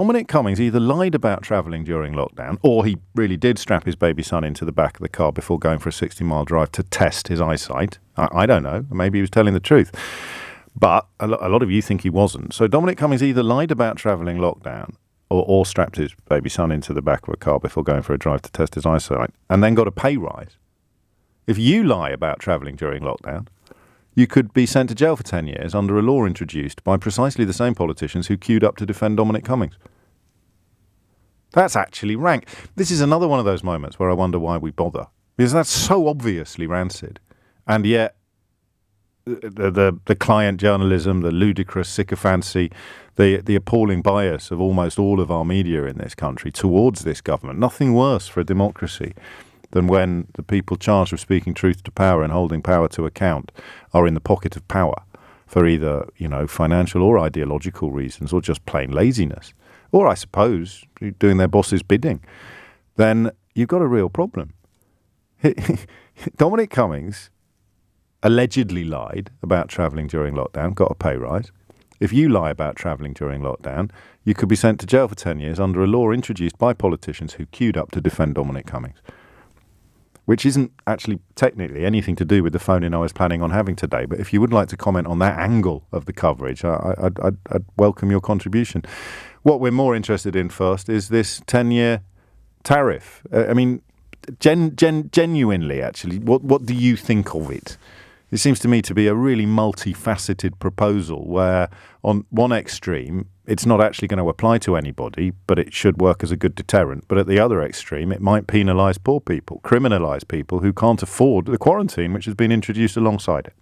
Dominic Cummings either lied about travelling during lockdown, or he really did strap his baby son into the back of the car before going for a 60-mile drive to test his eyesight. I don't know. Maybe he was telling the truth. But a lot of you think he wasn't. So Dominic Cummings either lied about travelling lockdown or strapped his baby son into the back of a car before going for a drive to test his eyesight and then got a pay rise. If you lie about travelling during lockdown, you could be sent to jail for 10 years under a law introduced by precisely the same politicians who queued up to defend Dominic Cummings. That's actually rank. This is another one of those moments where I wonder why we bother. Because that's so obviously rancid. And yet, the client journalism, the ludicrous sycophancy, the appalling bias of almost all of our media in this country towards this government, nothing worse for a democracy than when the people charged with speaking truth to power and holding power to account are in the pocket of power for either, financial or ideological reasons, or just plain laziness, or I suppose doing their boss's bidding. Then you've got a real problem. Dominic Cummings allegedly lied about travelling during lockdown, got a pay rise. If you lie about travelling during lockdown, you could be sent to jail for 10 years under a law introduced by politicians who queued up to defend Dominic Cummings, which isn't actually technically anything to do with the phone-in I was planning on having today. But if you would like to comment on that angle of the coverage, I'd welcome your contribution. What we're more interested in first is this 10-year tariff. Genuinely, actually, what do you think of it? It seems to me to be a really multifaceted proposal where on one extreme, it's not actually going to apply to anybody, but it should work as a good deterrent. But at the other extreme, it might penalise poor people, criminalise people who can't afford the quarantine, which has been introduced alongside it.